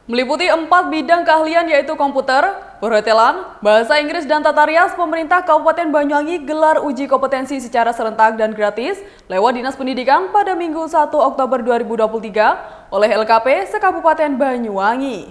Meliputi 4 bidang keahlian yaitu komputer, perhotelan, bahasa Inggris, dan tata rias, pemerintah Kabupaten Banyuwangi gelar uji kompetensi secara serentak dan gratis lewat Dinas Pendidikan pada Minggu 1 Oktober 2023 oleh LKP se-Kabupaten Banyuwangi.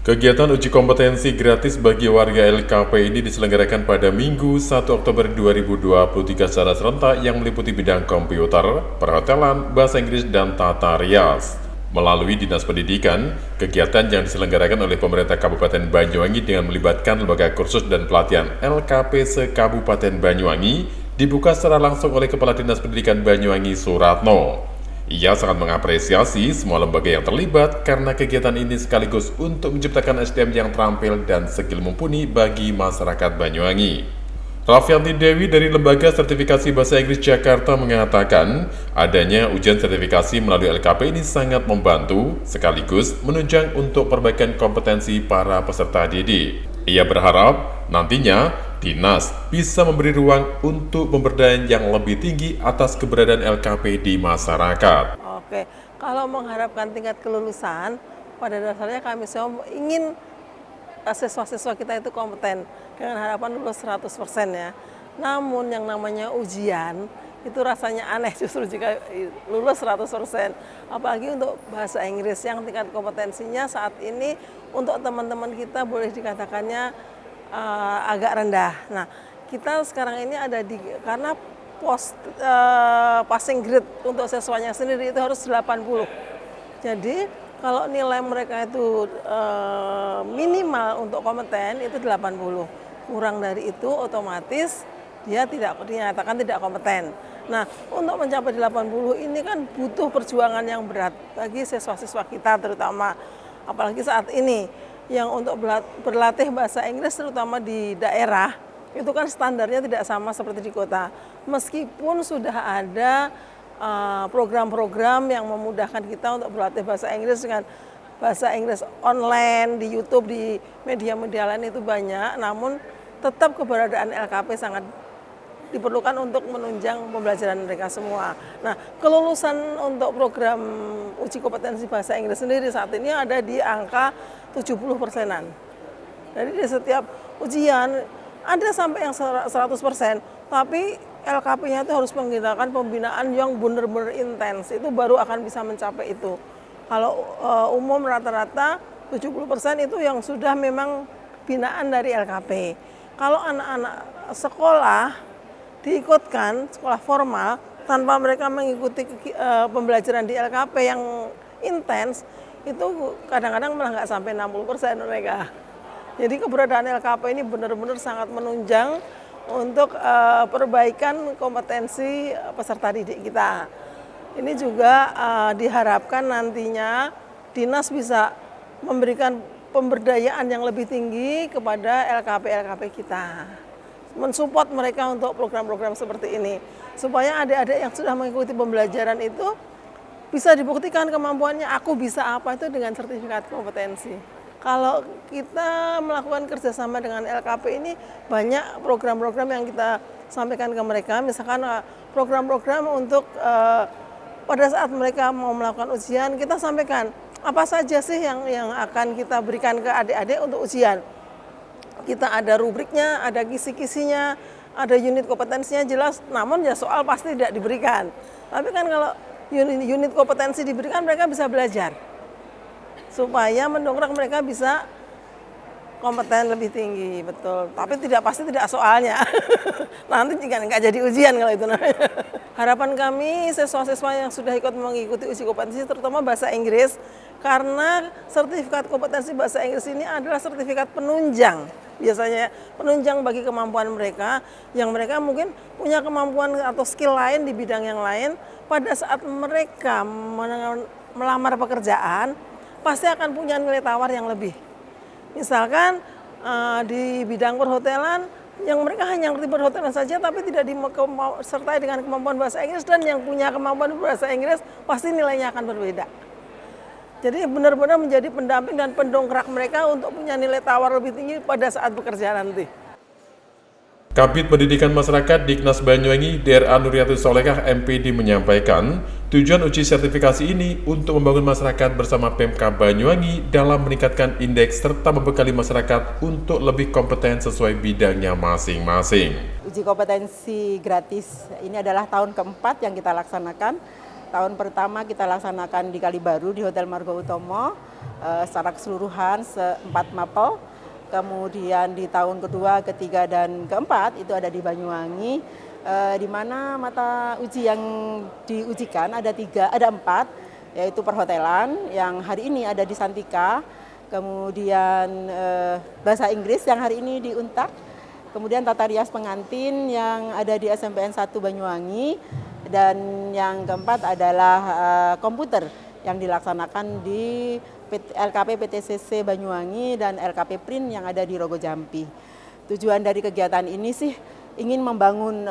Kegiatan uji kompetensi gratis bagi warga LKP ini diselenggarakan pada Minggu 1 Oktober 2023 secara serentak yang meliputi bidang komputer, perhotelan, bahasa Inggris, dan tata rias. Melalui Dinas Pendidikan, kegiatan yang diselenggarakan oleh pemerintah Kabupaten Banyuwangi dengan melibatkan lembaga kursus dan pelatihan LKP se-Kabupaten Banyuwangi dibuka secara langsung oleh Kepala Dinas Pendidikan Banyuwangi Suratno. Ia sangat mengapresiasi semua lembaga yang terlibat karena kegiatan ini sekaligus untuk menciptakan SDM yang terampil dan skill mumpuni bagi masyarakat Banyuwangi. Raffianti Dewi dari Lembaga Sertifikasi Bahasa Inggris Jakarta mengatakan adanya ujian sertifikasi melalui LKP ini sangat membantu sekaligus menunjang untuk perbaikan kompetensi para peserta didik. Ia berharap nantinya Dinas bisa memberi ruang untuk pemberdayaan yang lebih tinggi atas keberadaan LKP di masyarakat. Oke, kalau mengharapkan tingkat kelulusan, pada dasarnya kami semua ingin siswa-siswa kita itu kompeten dengan harapan lulus 100% ya. Namun yang namanya ujian itu rasanya aneh justru jika lulus 100%. Apalagi untuk bahasa Inggris yang tingkat kompetensinya saat ini untuk teman-teman kita boleh dikatakannya agak rendah. Nah, kita sekarang ini ada di karena passing grade untuk siswanya sendiri itu harus 80. Jadi kalau nilai mereka itu minimal untuk kompeten itu 80. Kurang dari itu otomatis dia tidak dinyatakan tidak kompeten. Nah, untuk mencapai 80 ini kan butuh perjuangan yang berat bagi siswa-siswa kita terutama apalagi saat ini yang untuk berlatih bahasa Inggris terutama di daerah itu kan standarnya tidak sama seperti di kota. Meskipun sudah ada program-program yang memudahkan kita untuk berlatih bahasa Inggris dengan bahasa Inggris online, di YouTube, di media-media lain itu banyak, namun tetap keberadaan LKP sangat diperlukan untuk menunjang pembelajaran mereka semua. Nah, kelulusan untuk program uji kompetensi bahasa Inggris sendiri saat ini ada di angka 70%-an. Jadi di setiap ujian ada sampai yang 100%, tapi LKP-nya itu harus menggunakan pembinaan yang benar-benar intens, itu baru akan bisa mencapai itu. Kalau umum rata-rata 70% itu yang sudah memang binaan dari LKP. Kalau anak-anak sekolah diikutkan, sekolah formal, tanpa mereka mengikuti pembelajaran di LKP yang intens, itu kadang-kadang malah nggak sampai 60% mereka. Jadi keberadaan LKP ini benar-benar sangat menunjang untuk perbaikan kompetensi peserta didik kita. Ini juga diharapkan nantinya Dinas bisa memberikan pemberdayaan yang lebih tinggi kepada LKP-LKP kita. Mensupport mereka untuk program-program seperti ini. Supaya adik-adik yang sudah mengikuti pembelajaran itu bisa dibuktikan kemampuannya, aku bisa apa itu dengan sertifikat kompetensi. Kalau kita melakukan kerjasama dengan LKP ini banyak program-program yang kita sampaikan ke mereka, misalkan program-program untuk pada saat mereka mau melakukan ujian kita sampaikan apa saja sih yang akan kita berikan ke adik-adik untuk ujian. Kita ada rubriknya, ada kisi-kisinya, ada unit kompetensinya jelas, namun ya soal pasti tidak diberikan. Tapi kan kalau unit kompetensi diberikan mereka bisa belajar. Supaya mendongkrak mereka bisa kompeten lebih tinggi, betul. Tapi pasti tidak soalnya. Nanti nggak jadi ujian kalau itu namanya. Harapan kami siswa-siswa yang sudah ikut mengikuti uji kompetensi terutama bahasa Inggris, karena sertifikat kompetensi bahasa Inggris ini adalah sertifikat penunjang. Biasanya penunjang bagi kemampuan mereka, yang mereka mungkin punya kemampuan atau skill lain di bidang yang lain, pada saat mereka melamar pekerjaan, pasti akan punya nilai tawar yang lebih. Misalkan di bidang perhotelan, yang mereka hanya ngerti perhotelan saja tapi tidak disertai dengan kemampuan bahasa Inggris, dan yang punya kemampuan bahasa Inggris pasti nilainya akan berbeda. Jadi benar-benar menjadi pendamping dan pendongkrak mereka untuk punya nilai tawar lebih tinggi pada saat bekerja nanti. Kabid Pendidikan Masyarakat Diknas Banyuwangi, DRA Nuriati Solekah MPD menyampaikan, tujuan uji sertifikasi ini untuk membangun masyarakat bersama Pemkab Banyuwangi dalam meningkatkan indeks serta membekali masyarakat untuk lebih kompeten sesuai bidangnya masing-masing. Uji kompetensi gratis ini adalah tahun keempat yang kita laksanakan. Tahun pertama kita laksanakan di Kalibaru di Hotel Margo Utomo secara keseluruhan 4 mapel. Kemudian di tahun kedua, ketiga, dan keempat itu ada di Banyuwangi, di mana mata uji yang diujikan ada 4, yaitu perhotelan yang hari ini ada di Santika, kemudian bahasa Inggris yang hari ini di Untak, kemudian tata rias pengantin yang ada di SMPN 1 Banyuwangi, dan yang keempat adalah komputer yang dilaksanakan di LKP PTCC Banyuwangi dan LKP Print yang ada di Rogo Jampi. Tujuan dari kegiatan ini sih ingin membangun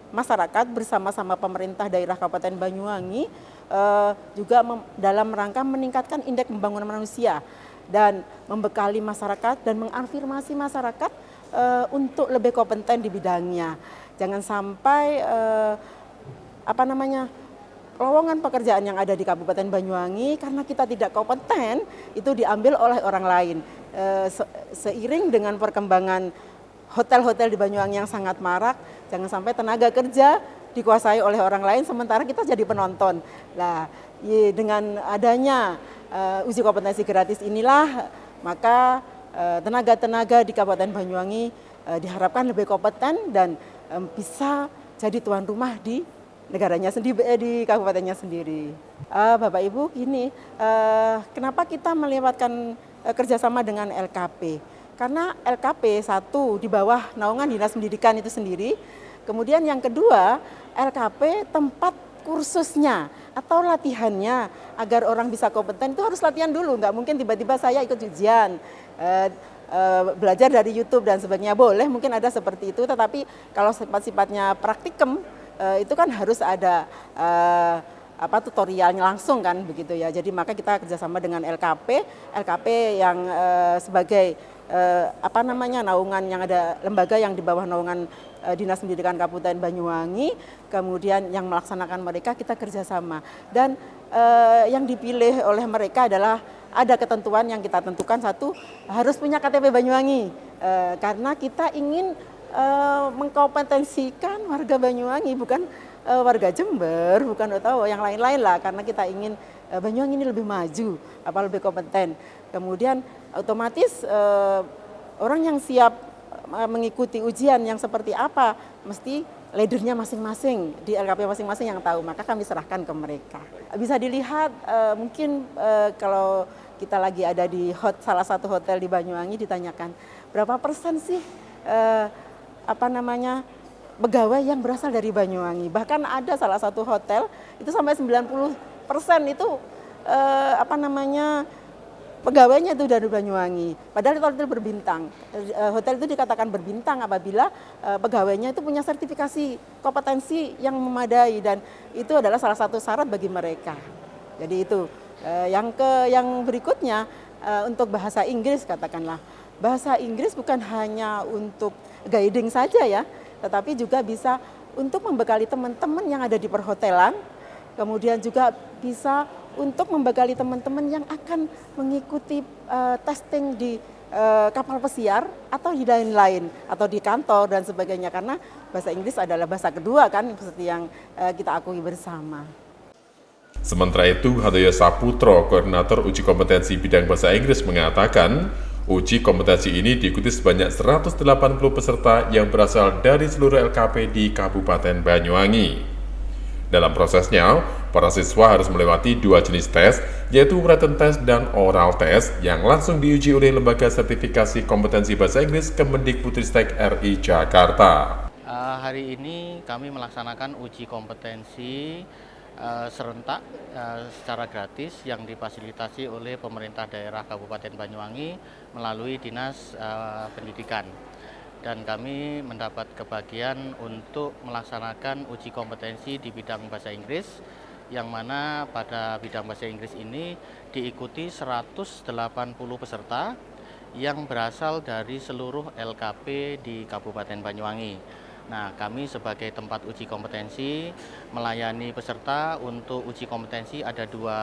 masyarakat bersama-sama pemerintah daerah Kabupaten Banyuwangi juga dalam rangka meningkatkan indeks pembangunan manusia dan membekali masyarakat dan mengafirmasi masyarakat untuk lebih kompeten di bidangnya. Jangan sampai lowongan pekerjaan yang ada di Kabupaten Banyuwangi karena kita tidak kompeten itu diambil oleh orang lain. Seiring dengan perkembangan hotel-hotel di Banyuwangi yang sangat marak, jangan sampai tenaga kerja dikuasai oleh orang lain sementara kita jadi penonton. Nah, dengan adanya uji kompetensi gratis inilah maka tenaga-tenaga di Kabupaten Banyuwangi diharapkan lebih kompeten dan bisa jadi tuan rumah di negaranya sendiri, di kabupatennya sendiri. Bapak Ibu, gini, kenapa kita melewatkan kerjasama dengan LKP? Karena LKP satu di bawah naungan Dinas Pendidikan itu sendiri, kemudian yang kedua LKP tempat kursusnya atau latihannya agar orang bisa kompeten itu harus latihan dulu, nggak mungkin tiba-tiba saya ikut ujian. Belajar dari YouTube dan sebagainya boleh, mungkin ada seperti itu, tetapi kalau sifat-sifatnya praktikum itu kan harus ada tutorialnya langsung kan begitu ya. Jadi maka kita kerjasama dengan LKP yang sebagai naungan yang ada lembaga yang di bawah naungan Dinas Pendidikan Kabupaten Banyuwangi, kemudian yang melaksanakan mereka kita kerjasama dan yang dipilih oleh mereka adalah ada ketentuan yang kita tentukan, satu harus punya KTP Banyuwangi karena kita ingin mengkompetensikan warga Banyuwangi, bukan warga Jember, bukan atau yang lain-lain lah, karena kita ingin Banyuwangi ini lebih maju, lebih kompeten. Kemudian otomatis orang yang siap mengikuti ujian yang seperti apa, mesti leadernya masing-masing, di LKP masing-masing yang tahu, maka kami serahkan ke mereka. Bisa dilihat mungkin kalau kita lagi ada di salah satu hotel di Banyuwangi ditanyakan, berapa persen sih pegawai yang berasal dari Banyuwangi. Bahkan ada salah satu hotel itu sampai 90% itu pegawainya itu dari Banyuwangi. Padahal itu hotel berbintang. Hotel itu dikatakan berbintang apabila pegawainya itu punya sertifikasi kompetensi yang memadai dan itu adalah salah satu syarat bagi mereka. Jadi itu yang berikutnya untuk bahasa Inggris katakanlah. Bahasa Inggris bukan hanya untuk guiding saja ya, tetapi juga bisa untuk membekali teman-teman yang ada di perhotelan, kemudian juga bisa untuk membekali teman-teman yang akan mengikuti testing di kapal pesiar atau di lain-lain, atau di kantor dan sebagainya, karena bahasa Inggris adalah bahasa kedua kan, seperti yang kita akui bersama. Sementara itu, Hadoyo Saputro, Koordinator Uji Kompetensi Bidang Bahasa Inggris mengatakan, uji kompetensi ini diikuti sebanyak 180 peserta yang berasal dari seluruh LKP di Kabupaten Banyuwangi. Dalam prosesnya, para siswa harus melewati 2 jenis tes, yaitu written test dan oral test yang langsung diuji oleh Lembaga Sertifikasi Kompetensi Bahasa Inggris Kemendikbudristek RI Jakarta. Hari ini kami melaksanakan uji kompetensi serentak secara gratis yang difasilitasi oleh pemerintah daerah Kabupaten Banyuwangi melalui Dinas Pendidikan, dan kami mendapat kebagian untuk melaksanakan uji kompetensi di bidang bahasa Inggris, yang mana pada bidang bahasa Inggris ini diikuti 180 peserta yang berasal dari seluruh LKP di Kabupaten Banyuwangi. Nah, kami sebagai tempat uji kompetensi melayani peserta. Untuk uji kompetensi ada dua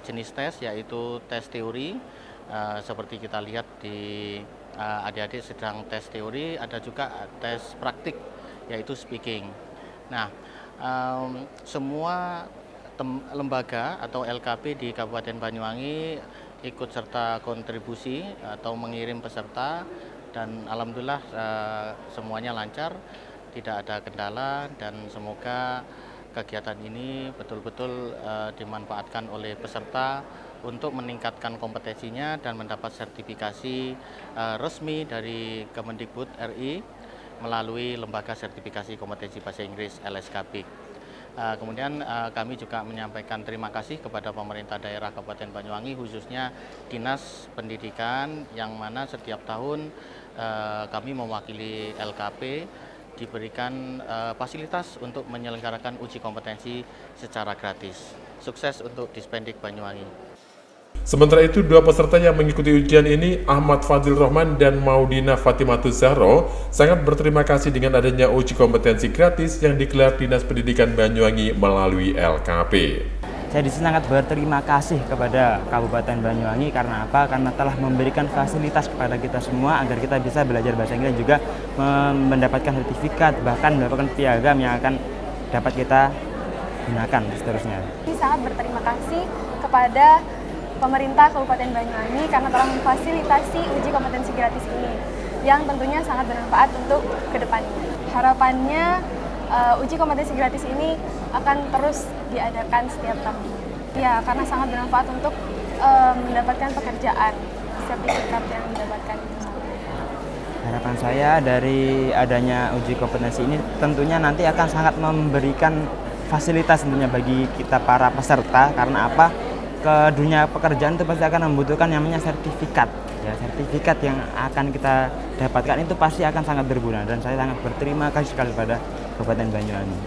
jenis tes, yaitu tes teori, seperti kita lihat di adik-adik sedang tes teori, ada juga tes praktik, yaitu speaking. Nah, semua lembaga atau LKP di Kabupaten Banyuwangi ikut serta kontribusi atau mengirim peserta, dan alhamdulillah semuanya lancar, tidak ada kendala, dan semoga kegiatan ini betul-betul dimanfaatkan oleh peserta untuk meningkatkan kompetensinya dan mendapat sertifikasi resmi dari Kemendikbud RI melalui Lembaga Sertifikasi Kompetensi Bahasa Inggris LSKB. Kemudian kami juga menyampaikan terima kasih kepada pemerintah daerah Kabupaten Banyuwangi, khususnya Dinas Pendidikan, yang mana setiap tahun kami mewakili LKP diberikan fasilitas untuk menyelenggarakan uji kompetensi secara gratis. Sukses untuk Dispendik Banyuwangi. Sementara itu, dua peserta yang mengikuti ujian ini, Ahmad Fadil Rahman dan Maudina Fatimatus Zahro, sangat berterima kasih dengan adanya uji kompetensi gratis yang digelar Dinas Pendidikan Banyuwangi melalui LKP. Saya di sini sangat berterima kasih kepada Kabupaten Banyuwangi karena apa? Karena telah memberikan fasilitas kepada kita semua agar kita bisa belajar bahasa Inggris, juga mendapatkan sertifikat, bahkan mendapatkan piagam yang akan dapat kita gunakan seterusnya. Saya sangat berterima kasih kepada pemerintah Kabupaten Banyuwangi karena telah memfasilitasi uji kompetensi gratis ini, yang tentunya sangat bermanfaat untuk kedepannya. Harapannya uji kompetensi gratis ini akan terus diadakan setiap tahun. Ya, karena sangat bermanfaat untuk mendapatkan pekerjaan, sertifikat yang didapatkan itu. Harapan saya dari adanya uji kompetensi ini tentunya nanti akan sangat memberikan fasilitas tentunya bagi kita para peserta, karena apa? Ke dunia pekerjaan itu pasti akan membutuhkan yang namanya sertifikat. Ya, sertifikat yang akan kita dapatkan itu pasti akan sangat berguna, dan saya sangat berterima kasih sekali pada Kabupaten Banyuwangi.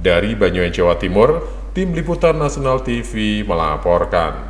Dari Banyuwangi, Jawa Timur, Tim Liputan Nasional TV melaporkan.